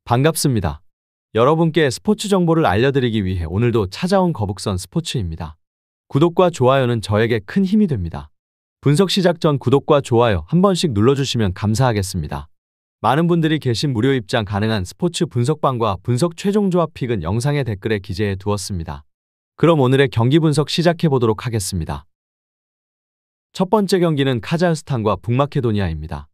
반갑습니다. 여러분께 스포츠 정보를 알려드리기 위해 오늘도 찾아온 거북선 스포츠입니다. 구독과 좋아요는 저에게 큰 힘이 됩니다. 분석 시작 전 구독과 좋아요 한 번씩 눌러주시면 감사하겠습니다. 많은 분들이 계신 무료 입장 가능한 스포츠 분석방과 분석 최종 조합 픽은 영상의 댓글에 기재해 두었습니다. 그럼 오늘의 경기 분석 시작해 보도록 하겠습니다. 첫 번째 경기는 카자흐스탄과 북마케도니아입니다.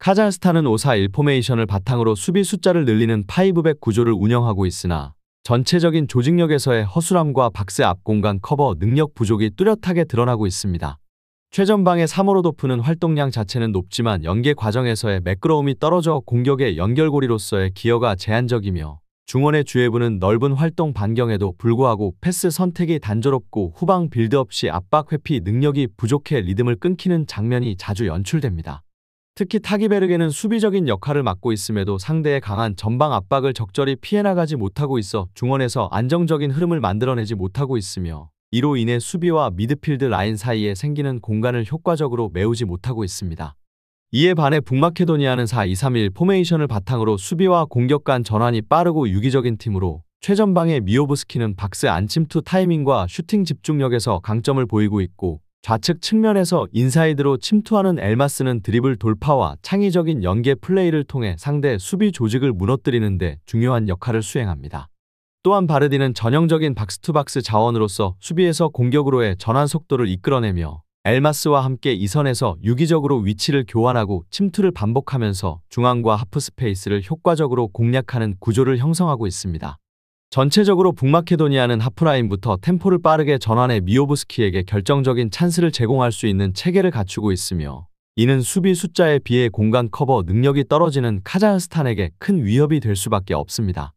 카자흐스탄은 5-4-1 포메이션을 바탕으로 수비 숫자를 늘리는 파이브백 구조를 운영하고 있으나 전체적인 조직력에서의 허술함과 박스 앞 공간 커버 능력 부족이 뚜렷하게 드러나고 있습니다. 최전방의 3호로 도프는 활동량 자체는 높지만 연계 과정에서의 매끄러움이 떨어져 공격의 연결고리로서의 기여가 제한적이며 중원의 주회부는 넓은 활동 반경에도 불구하고 패스 선택이 단조롭고 후방 빌드업 시 압박 회피 능력이 부족해 리듬을 끊기는 장면이 자주 연출됩니다. 특히 타기베르게는 수비적인 역할을 맡고 있음에도 상대의 강한 전방 압박을 적절히 피해나가지 못하고 있어 중원에서 안정적인 흐름을 만들어내지 못하고 있으며 이로 인해 수비와 미드필드 라인 사이에 생기는 공간을 효과적으로 메우지 못하고 있습니다. 이에 반해 북마케도니아는 4-2-3-1 포메이션을 바탕으로 수비와 공격 간 전환이 빠르고 유기적인 팀으로 최전방의 미오브스키는 박스 안 침투 타이밍과 슈팅 집중력에서 강점을 보이고 있고 좌측 측면에서 인사이드로 침투하는 엘마스는 드리블 돌파와 창의적인 연계 플레이를 통해 상대 수비 조직을 무너뜨리는 데 중요한 역할을 수행합니다. 또한 바르디는 전형적인 박스투박스 자원으로서 수비에서 공격으로의 전환 속도를 이끌어내며 엘마스와 함께 이선에서 유기적으로 위치를 교환하고 침투를 반복하면서 중앙과 하프 스페이스를 효과적으로 공략하는 구조를 형성하고 있습니다. 전체적으로 북마케도니아는 하프라인부터 템포를 빠르게 전환해 미오브스키에게 결정적인 찬스를 제공할 수 있는 체계를 갖추고 있으며 이는 수비 숫자에 비해 공간 커버 능력이 떨어지는 카자흐스탄에게 큰 위협이 될 수밖에 없습니다.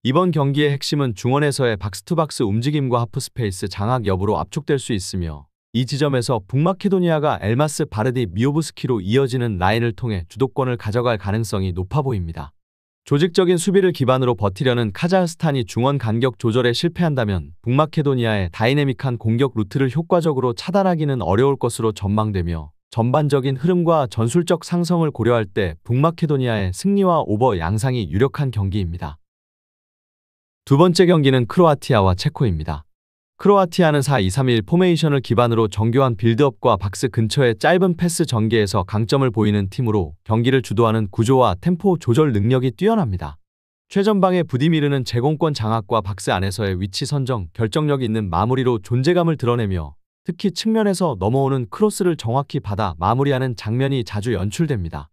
이번 경기의 핵심은 중원에서의 박스투박스 움직임과 하프스페이스 장악 여부로 압축될 수 있으며 이 지점에서 북마케도니아가 엘마스 바르디 미오브스키로 이어지는 라인을 통해 주도권을 가져갈 가능성이 높아 보입니다. 조직적인 수비를 기반으로 버티려는 카자흐스탄이 중원 간격 조절에 실패한다면 북마케도니아의 다이내믹한 공격 루트를 효과적으로 차단하기는 어려울 것으로 전망되며 전반적인 흐름과 전술적 상성을 고려할 때 북마케도니아의 승리와 오버 양상이 유력한 경기입니다. 두 번째 경기는 크로아티아와 체코입니다. 크로아티아는 4-2-3-1 포메이션을 기반으로 정교한 빌드업과 박스 근처의 짧은 패스 전개에서 강점을 보이는 팀으로 경기를 주도하는 구조와 템포 조절 능력이 뛰어납니다. 최전방의 부디미르는 제공권 장악과 박스 안에서의 위치 선정, 결정력 있는 마무리로 존재감을 드러내며 특히 측면에서 넘어오는 크로스를 정확히 받아 마무리하는 장면이 자주 연출됩니다.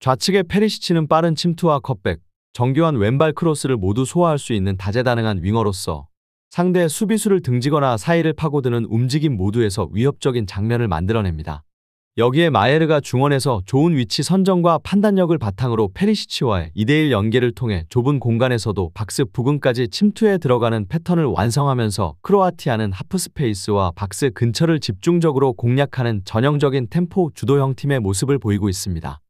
좌측의 페리시치는 빠른 침투와 컷백, 정교한 왼발 크로스를 모두 소화할 수 있는 다재다능한 윙어로서 상대의 수비수를 등지거나 사이를 파고드는 움직임 모두에서 위협적인 장면을 만들어냅니다. 여기에 마예르가 중원에서 좋은 위치 선정과 판단력을 바탕으로 페리시치와의 2대1 연계를 통해 좁은 공간에서도 박스 부근까지 침투해 들어가는 패턴을 완성하면서 크로아티아는 하프스페이스와 박스 근처를 집중적으로 공략하는 전형적인 템포 주도형 팀의 모습을 보이고 있습니다.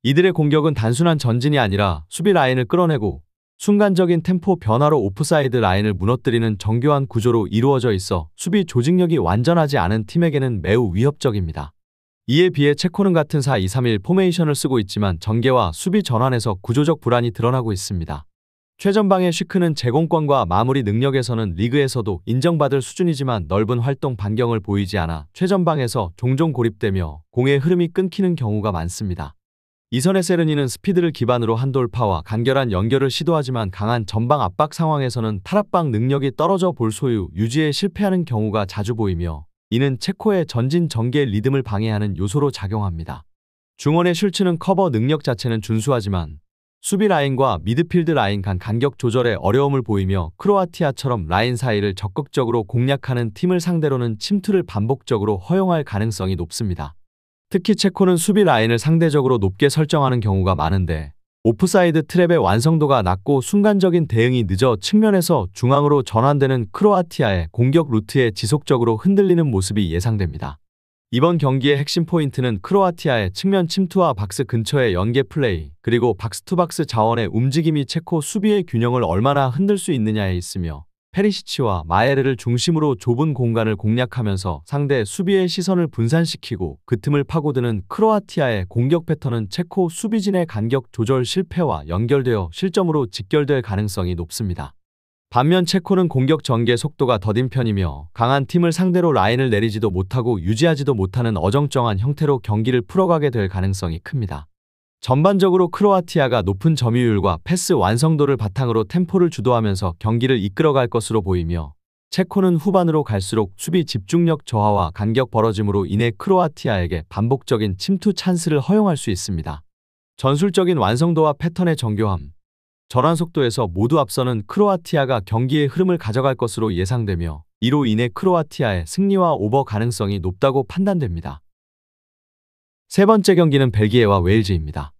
이들의 공격은 단순한 전진이 아니라 수비 라인을 끌어내고 순간적인 템포 변화로 오프사이드 라인을 무너뜨리는 정교한 구조로 이루어져 있어 수비 조직력이 완전하지 않은 팀에게는 매우 위협적입니다. 이에 비해 체코는 같은 4-2-3-1 포메이션을 쓰고 있지만 전개와 수비 전환에서 구조적 불안이 드러나고 있습니다. 최전방의 슈크는 제공권과 마무리 능력에서는 리그에서도 인정받을 수준이지만 넓은 활동 반경을 보이지 않아 최전방에서 종종 고립되며 공의 흐름이 끊기는 경우가 많습니다. 이선의 세르니는 스피드를 기반으로 한 돌파와 간결한 연결을 시도하지만 강한 전방 압박 상황에서는 탈압박 능력이 떨어져 볼 소유 유지에 실패하는 경우가 자주 보이며 이는 체코의 전진 전개 리듬을 방해하는 요소로 작용합니다. 중원의 슐츠는 커버 능력 자체는 준수하지만 수비 라인과 미드필드 라인 간 간격 조절에 어려움을 보이며 크로아티아처럼 라인 사이를 적극적으로 공략하는 팀을 상대로는 침투를 반복적으로 허용할 가능성이 높습니다. 특히 체코는 수비 라인을 상대적으로 높게 설정하는 경우가 많은데 오프사이드 트랩의 완성도가 낮고 순간적인 대응이 늦어 측면에서 중앙으로 전환되는 크로아티아의 공격 루트에 지속적으로 흔들리는 모습이 예상됩니다. 이번 경기의 핵심 포인트는 크로아티아의 측면 침투와 박스 근처의 연계 플레이, 그리고 박스투박스 자원의 움직임이 체코 수비의 균형을 얼마나 흔들 수 있느냐에 있으며 페리시치와 마예르를 중심으로 좁은 공간을 공략하면서 상대 수비의 시선을 분산시키고 그 틈을 파고드는 크로아티아의 공격 패턴은 체코 수비진의 간격 조절 실패와 연결되어 실점으로 직결될 가능성이 높습니다. 반면 체코는 공격 전개 속도가 더딘 편이며 강한 팀을 상대로 라인을 내리지도 못하고 유지하지도 못하는 어정쩡한 형태로 경기를 풀어가게 될 가능성이 큽니다. 전반적으로 크로아티아가 높은 점유율과 패스 완성도를 바탕으로 템포를 주도하면서 경기를 이끌어갈 것으로 보이며 체코는 후반으로 갈수록 수비 집중력 저하와 간격 벌어짐으로 인해 크로아티아에게 반복적인 침투 찬스를 허용할 수 있습니다. 전술적인 완성도와 패턴의 정교함, 전환 속도에서 모두 앞서는 크로아티아가 경기의 흐름을 가져갈 것으로 예상되며 이로 인해 크로아티아의 승리와 오버 가능성이 높다고 판단됩니다. 세 번째 경기는 벨기에와 웨일즈입니다.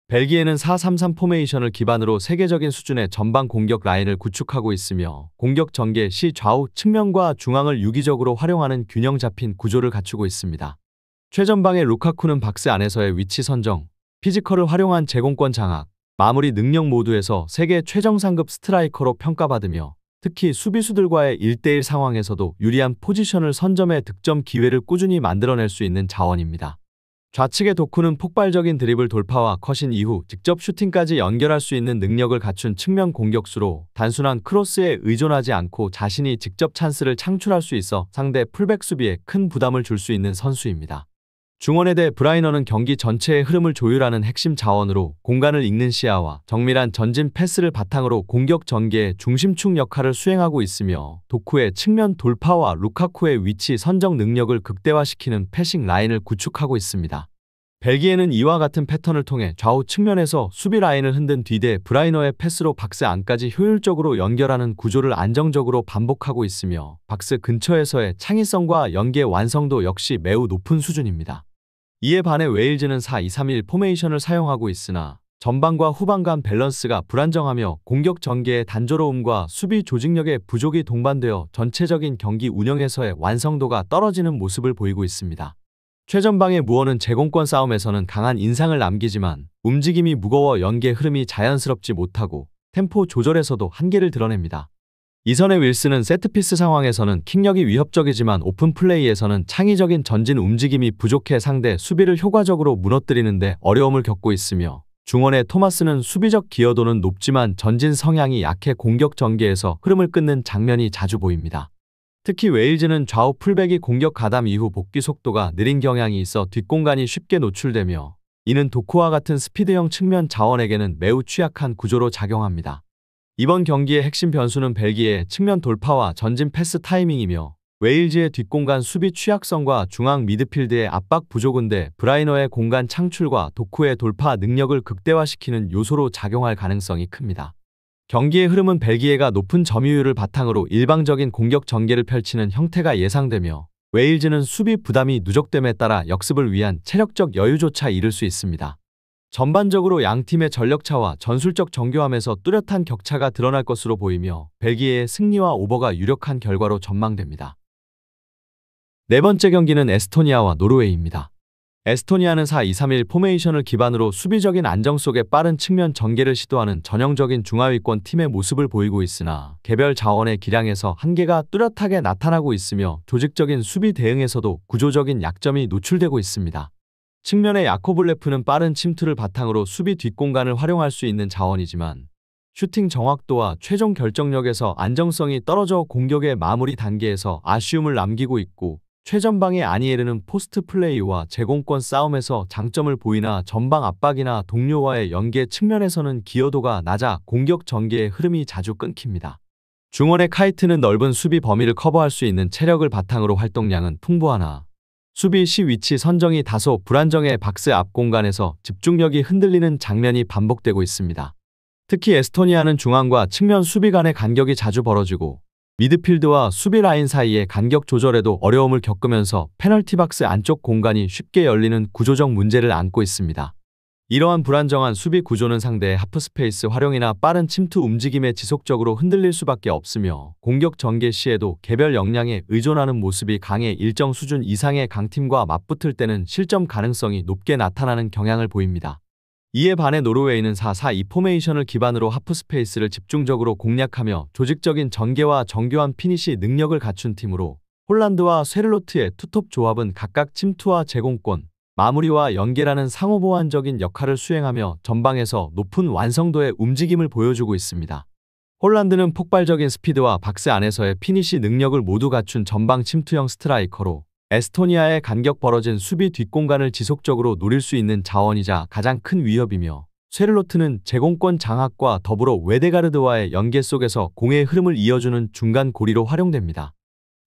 벨기에는 4-3-3 포메이션을 기반으로 세계적인 수준의 전방 공격 라인을 구축하고 있으며 공격 전개 시 좌우 측면과 중앙을 유기적으로 활용하는 균형 잡힌 구조를 갖추고 있습니다. 최전방의 루카쿠는 박스 안에서의 위치 선정, 피지컬을 활용한 제공권 장악, 마무리 능력 모두에서 세계 최정상급 스트라이커로 평가받으며 특히 수비수들과의 1대1 상황에서도 유리한 포지션을 선점해 득점 기회를 꾸준히 만들어낼 수 있는 자원입니다. 좌측의 도쿠는 폭발적인 드리블 돌파와 컷인 이후 직접 슈팅까지 연결할 수 있는 능력을 갖춘 측면 공격수로 단순한 크로스에 의존하지 않고 자신이 직접 찬스를 창출할 수 있어 상대 풀백 수비에 큰 부담을 줄 수 있는 선수입니다. 중원에 대해 브라이너는 경기 전체의 흐름을 조율하는 핵심 자원으로 공간을 읽는 시야와 정밀한 전진 패스를 바탕으로 공격 전개의 중심축 역할을 수행하고 있으며 도쿠의 측면 돌파와 루카쿠의 위치 선정 능력을 극대화시키는 패싱 라인을 구축하고 있습니다. 벨기에는 이와 같은 패턴을 통해 좌우 측면에서 수비 라인을 흔든 뒤대 브라이너의 패스로 박스 안까지 효율적으로 연결하는 구조를 안정적으로 반복하고 있으며 박스 근처에서의 창의성과 연계 완성도 역시 매우 높은 수준입니다. 이에 반해 웨일즈는 4-2-3-1 포메이션을 사용하고 있으나 전방과 후방 간 밸런스가 불안정하며 공격 전개의 단조로움과 수비 조직력의 부족이 동반되어 전체적인 경기 운영에서의 완성도가 떨어지는 모습을 보이고 있습니다. 최전방의 무어는 제공권 싸움에서는 강한 인상을 남기지만 움직임이 무거워 연계 흐름이 자연스럽지 못하고 템포 조절에서도 한계를 드러냅니다. 이선의 윌스는 세트피스 상황에서는 킥력이 위협적이지만 오픈 플레이에서는 창의적인 전진 움직임이 부족해 상대 수비를 효과적으로 무너뜨리는 데 어려움을 겪고 있으며 중원의 토마스는 수비적 기여도는 높지만 전진 성향이 약해 공격 전개에서 흐름을 끊는 장면이 자주 보입니다. 특히 웨일즈는 좌우 풀백이 공격 가담 이후 복귀 속도가 느린 경향이 있어 뒷공간이 쉽게 노출되며 이는 도쿠와 같은 스피드형 측면 자원에게는 매우 취약한 구조로 작용합니다. 이번 경기의 핵심 변수는 벨기에의 측면 돌파와 전진 패스 타이밍이며 웨일즈의 뒷공간 수비 취약성과 중앙 미드필드의 압박 부족인데 브라이너의 공간 창출과 도쿠의 돌파 능력을 극대화시키는 요소로 작용할 가능성이 큽니다. 경기의 흐름은 벨기에가 높은 점유율을 바탕으로 일방적인 공격 전개를 펼치는 형태가 예상되며 웨일즈는 수비 부담이 누적됨에 따라 역습을 위한 체력적 여유조차 잃을 수 있습니다. 전반적으로 양팀의 전력차와 전술적 정교함에서 뚜렷한 격차가 드러날 것으로 보이며 벨기에의 승리와 오버가 유력한 결과로 전망됩니다. 네 번째 경기는 에스토니아와 노르웨이입니다. 에스토니아는 4-2-3-1 포메이션을 기반으로 수비적인 안정 속에 빠른 측면 전개를 시도하는 전형적인 중하위권 팀의 모습을 보이고 있으나 개별 자원의 기량에서 한계가 뚜렷하게 나타나고 있으며 조직적인 수비 대응에서도 구조적인 약점이 노출되고 있습니다. 측면의 야코블레프는 빠른 침투를 바탕으로 수비 뒷공간을 활용할 수 있는 자원이지만 슈팅 정확도와 최종 결정력에서 안정성이 떨어져 공격의 마무리 단계에서 아쉬움을 남기고 있고 최전방의 아니에르는 포스트 플레이와 제공권 싸움에서 장점을 보이나 전방 압박이나 동료와의 연계 측면에서는 기여도가 낮아 공격 전개의 흐름이 자주 끊깁니다. 중원의 카이트는 넓은 수비 범위를 커버할 수 있는 체력을 바탕으로 활동량은 풍부하나 수비 시 위치 선정이 다소 불안정해 박스 앞 공간에서 집중력이 흔들리는 장면이 반복되고 있습니다. 특히 에스토니아는 중앙과 측면 수비 간의 간격이 자주 벌어지고 미드필드와 수비 라인 사이의 간격 조절에도 어려움을 겪으면서 페널티 박스 안쪽 공간이 쉽게 열리는 구조적 문제를 안고 있습니다. 이러한 불안정한 수비 구조는 상대의 하프스페이스 활용이나 빠른 침투 움직임에 지속적으로 흔들릴 수밖에 없으며 공격 전개 시에도 개별 역량에 의존하는 모습이 강해 일정 수준 이상의 강팀과 맞붙을 때는 실점 가능성이 높게 나타나는 경향을 보입니다. 이에 반해 노르웨이는 4-4-2 포메이션을 기반으로 하프스페이스를 집중적으로 공략하며 조직적인 전개와 정교한 피니시 능력을 갖춘 팀으로 홀란드와 쇠를로트의 투톱 조합은 각각 침투와 제공권, 마무리와 연계라는 상호보완적인 역할을 수행하며 전방에서 높은 완성도의 움직임을 보여주고 있습니다. 홀란드는 폭발적인 스피드와 박스 안에서의 피니시 능력을 모두 갖춘 전방 침투형 스트라이커로 에스토니아의 간격 벌어진 수비 뒷공간을 지속적으로 노릴 수 있는 자원이자 가장 큰 위협이며, 쇠를로트는 제공권 장악과 더불어 웨데가르드와의 연계 속에서 공의 흐름을 이어주는 중간 고리로 활용됩니다.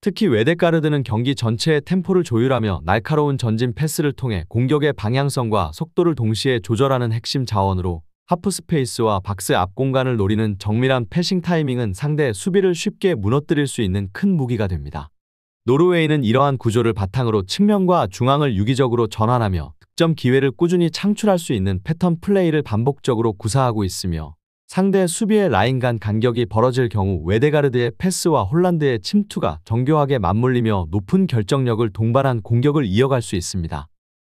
특히 웨데가르드는 경기 전체의 템포를 조율하며 날카로운 전진 패스를 통해 공격의 방향성과 속도를 동시에 조절하는 핵심 자원으로 하프스페이스와 박스 앞 공간을 노리는 정밀한 패싱 타이밍은 상대 수비를 쉽게 무너뜨릴 수 있는 큰 무기가 됩니다. 노르웨이는 이러한 구조를 바탕으로 측면과 중앙을 유기적으로 전환하며 득점 기회를 꾸준히 창출할 수 있는 패턴 플레이를 반복적으로 구사하고 있으며, 상대 수비의 라인 간 간격이 벌어질 경우 웨데가르드의 패스와 홀란드의 침투가 정교하게 맞물리며 높은 결정력을 동반한 공격을 이어갈 수 있습니다.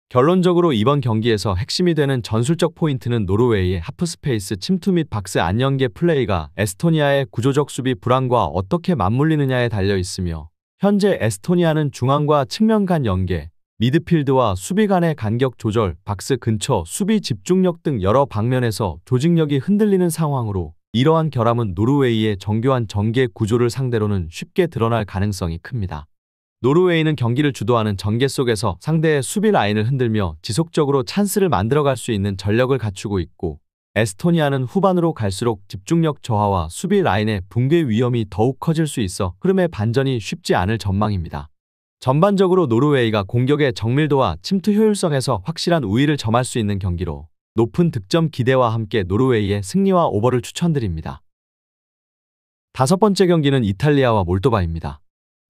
결론적으로 이번 경기에서 핵심이 되는 전술적 포인트는 노르웨이의 하프스페이스 침투 및 박스 안 연계 플레이가 에스토니아의 구조적 수비 불안과 어떻게 맞물리느냐에 달려 있으며, 현재 에스토니아는 중앙과 측면 간 연계, 미드필드와 수비 간의 간격 조절, 박스 근처 수비 집중력 등 여러 방면에서 조직력이 흔들리는 상황으로, 이러한 결함은 노르웨이의 정교한 전개 구조를 상대로는 쉽게 드러날 가능성이 큽니다. 노르웨이는 경기를 주도하는 전개 속에서 상대의 수비 라인을 흔들며 지속적으로 찬스를 만들어갈 수 있는 전력을 갖추고 있고, 에스토니아는 후반으로 갈수록 집중력 저하와 수비 라인의 붕괴 위험이 더욱 커질 수 있어 흐름의 반전이 쉽지 않을 전망입니다. 전반적으로 노르웨이가 공격의 정밀도와 침투 효율성에서 확실한 우위를 점할 수 있는 경기로 높은 득점 기대와 함께 노르웨이의 승리와 오버를 추천드립니다. 다섯 번째 경기는 이탈리아와 몰도바입니다.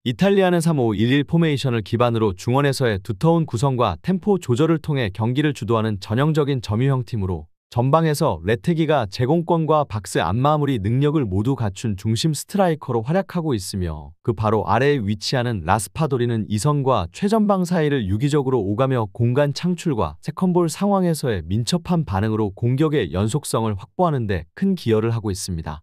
이탈리아는 3-5-1-1 포메이션을 기반으로 중원에서의 두터운 구성과 템포 조절을 통해 경기를 주도하는 전형적인 점유형 팀으로, 전방에서 레테기가 제공권과 박스 안마무리 능력을 모두 갖춘 중심 스트라이커로 활약하고 있으며, 그 바로 아래에 위치하는 라스파도리는 이선과 최전방 사이를 유기적으로 오가며 공간 창출과 세컨볼 상황에서의 민첩한 반응으로 공격의 연속성을 확보하는 데 큰 기여를 하고 있습니다.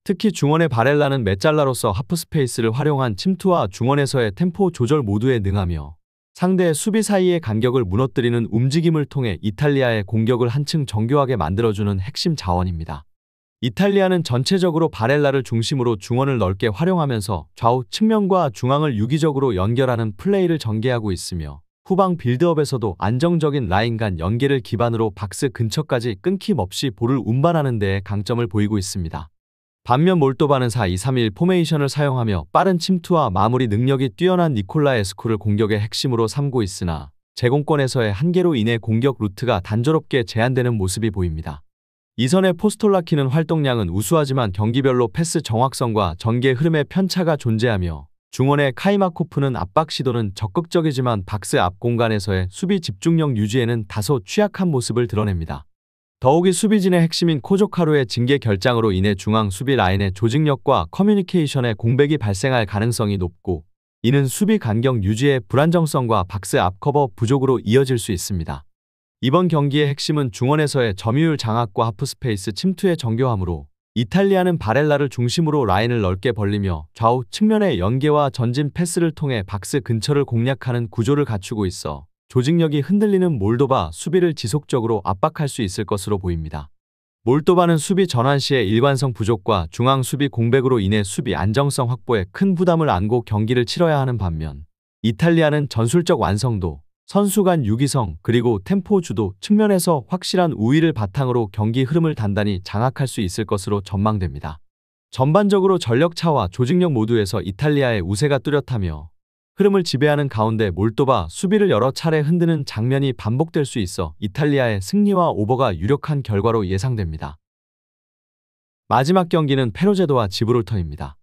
특히 중원의 바렐라는 메잘라로서 하프스페이스를 활용한 침투와 중원에서의 템포 조절 모두에 능하며, 상대의 수비 사이의 간격을 무너뜨리는 움직임을 통해 이탈리아의 공격을 한층 정교하게 만들어주는 핵심 자원입니다. 이탈리아는 전체적으로 바렐라를 중심으로 중원을 넓게 활용하면서 좌우 측면과 중앙을 유기적으로 연결하는 플레이를 전개하고 있으며, 후방 빌드업에서도 안정적인 라인 간 연계를 기반으로 박스 근처까지 끊김없이 볼을 운반하는 데에 강점을 보이고 있습니다. 반면 몰도바는 4-2-3-1 포메이션을 사용하며 빠른 침투와 마무리 능력이 뛰어난 니콜라 에스쿠를 공격의 핵심으로 삼고 있으나, 제공권에서의 한계로 인해 공격 루트가 단조롭게 제한되는 모습이 보입니다. 이선의 포스톨라키는 활동량은 우수하지만 경기별로 패스 정확성과 전개 흐름의 편차가 존재하며, 중원의 카이마코프는 압박 시도는 적극적이지만 박스 앞 공간에서의 수비 집중력 유지에는 다소 취약한 모습을 드러냅니다. 더욱이 수비진의 핵심인 코조카루의 징계 결장으로 인해 중앙 수비 라인의 조직력과 커뮤니케이션에 공백이 발생할 가능성이 높고, 이는 수비 간격 유지의 불안정성과 박스 앞 커버 부족으로 이어질 수 있습니다. 이번 경기의 핵심은 중원에서의 점유율 장악과 하프스페이스 침투의 정교함으로, 이탈리아는 바렐라를 중심으로 라인을 넓게 벌리며 좌우 측면의 연계와 전진 패스를 통해 박스 근처를 공략하는 구조를 갖추고 있어 조직력이 흔들리는 몰도바 수비를 지속적으로 압박할 수 있을 것으로 보입니다. 몰도바는 수비 전환 시의 일관성 부족과 중앙 수비 공백으로 인해 수비 안정성 확보에 큰 부담을 안고 경기를 치러야 하는 반면, 이탈리아는 전술적 완성도, 선수 간 유기성, 그리고 템포 주도 측면에서 확실한 우위를 바탕으로 경기 흐름을 단단히 장악할 수 있을 것으로 전망됩니다. 전반적으로 전력 차와 조직력 모두에서 이탈리아의 우세가 뚜렷하며, 흐름을 지배하는 가운데 몰도바 수비를 여러 차례 흔드는 장면이 반복될 수 있어 이탈리아의 승리와 오버가 유력한 결과로 예상됩니다. 마지막 경기는 페로제도와 지브롤터입니다.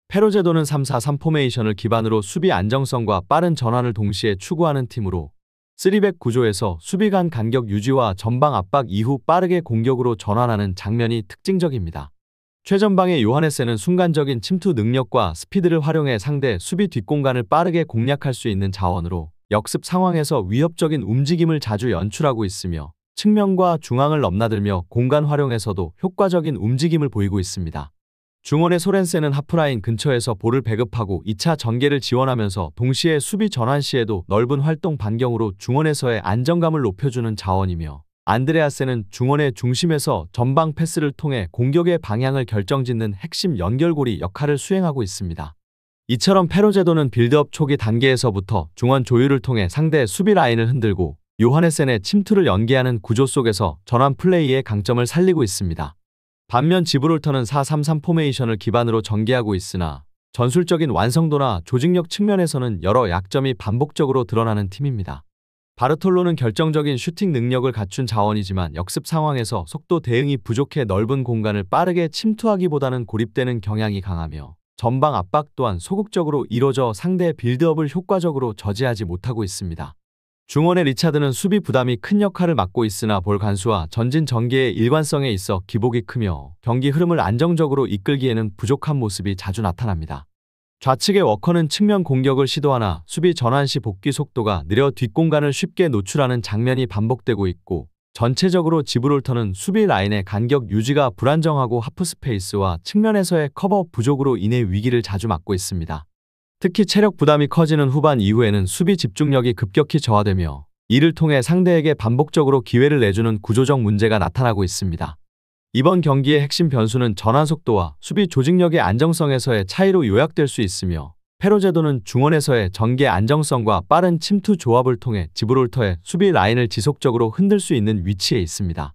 페로제도는 3-4-3 포메이션을 기반으로 수비 안정성과 빠른 전환을 동시에 추구하는 팀으로, 3백 구조에서 수비 간 간격 유지와 전방 압박 이후 빠르게 공격으로 전환하는 장면이 특징적입니다. 최전방의 요하네세는 순간적인 침투 능력과 스피드를 활용해 상대 수비 뒷공간을 빠르게 공략할 수 있는 자원으로 역습 상황에서 위협적인 움직임을 자주 연출하고 있으며, 측면과 중앙을 넘나들며 공간 활용에서도 효과적인 움직임을 보이고 있습니다. 중원의 소렌세는 하프라인 근처에서 볼을 배급하고 2차 전개를 지원하면서 동시에 수비 전환 시에도 넓은 활동 반경으로 중원에서의 안정감을 높여주는 자원이며, 안드레아센은 중원의 중심에서 전방 패스를 통해 공격의 방향을 결정짓는 핵심 연결고리 역할을 수행하고 있습니다. 이처럼 페로제도는 빌드업 초기 단계에서부터 중원 조율을 통해 상대 수비 라인을 흔들고 요하네센의 침투를 연계하는 구조 속에서 전환 플레이의 강점을 살리고 있습니다. 반면 지브롤터는 4-3-3 포메이션을 기반으로 전개하고 있으나 전술적인 완성도나 조직력 측면에서는 여러 약점이 반복적으로 드러나는 팀입니다. 바르톨로는 결정적인 슈팅 능력을 갖춘 자원이지만 역습 상황에서 속도 대응이 부족해 넓은 공간을 빠르게 침투하기보다는 고립되는 경향이 강하며, 전방 압박 또한 소극적으로 이뤄져 상대의 빌드업을 효과적으로 저지하지 못하고 있습니다. 중원의 리차드는 수비 부담이 큰 역할을 맡고 있으나 볼 간수와 전진 전개의 일관성에 있어 기복이 크며 경기 흐름을 안정적으로 이끌기에는 부족한 모습이 자주 나타납니다. 좌측의 워커는 측면 공격을 시도하나 수비 전환 시 복귀 속도가 느려 뒷공간을 쉽게 노출하는 장면이 반복되고 있고, 전체적으로 지브롤터는 수비 라인의 간격 유지가 불안정하고 하프스페이스와 측면에서의 커버 부족으로 인해 위기를 자주 맞고 있습니다. 특히 체력 부담이 커지는 후반 이후에는 수비 집중력이 급격히 저하되며, 이를 통해 상대에게 반복적으로 기회를 내주는 구조적 문제가 나타나고 있습니다. 이번 경기의 핵심 변수는 전환 속도와 수비 조직력의 안정성에서의 차이로 요약될 수 있으며, 페로제도는 중원에서의 전개 안정성과 빠른 침투 조합을 통해 지브롤터의 수비 라인을 지속적으로 흔들 수 있는 위치에 있습니다.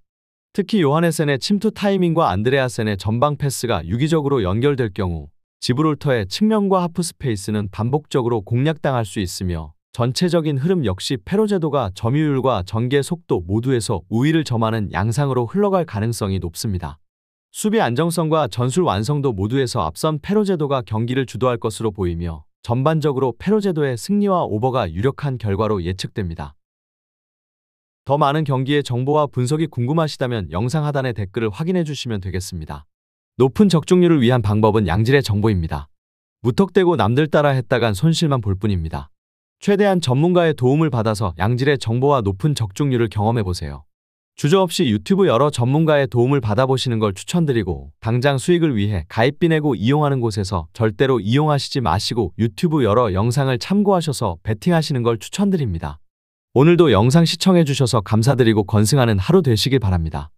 특히 요하네센의 침투 타이밍과 안드레아센의 전방 패스가 유기적으로 연결될 경우 지브롤터의 측면과 하프 스페이스는 반복적으로 공략당할 수 있으며, 전체적인 흐름 역시 페로제도가 점유율과 전개 속도 모두에서 우위를 점하는 양상으로 흘러갈 가능성이 높습니다. 수비 안정성과 전술 완성도 모두에서 앞선 페로제도가 경기를 주도할 것으로 보이며, 전반적으로 페로제도의 승리와 오버가 유력한 결과로 예측됩니다. 더 많은 경기의 정보와 분석이 궁금하시다면 영상 하단의 댓글을 확인해 주시면 되겠습니다. 높은 적중률을 위한 방법은 양질의 정보입니다. 무턱대고 남들 따라 했다간 손실만 볼 뿐입니다. 최대한 전문가의 도움을 받아서 양질의 정보와 높은 적중률을 경험해보세요. 주저없이 유튜브 여러 전문가의 도움을 받아보시는 걸 추천드리고, 당장 수익을 위해 가입비 내고 이용하는 곳에서 절대로 이용하시지 마시고 유튜브 여러 영상을 참고하셔서 베팅하시는 걸 추천드립니다. 오늘도 영상 시청해주셔서 감사드리고 건승하는 하루 되시길 바랍니다.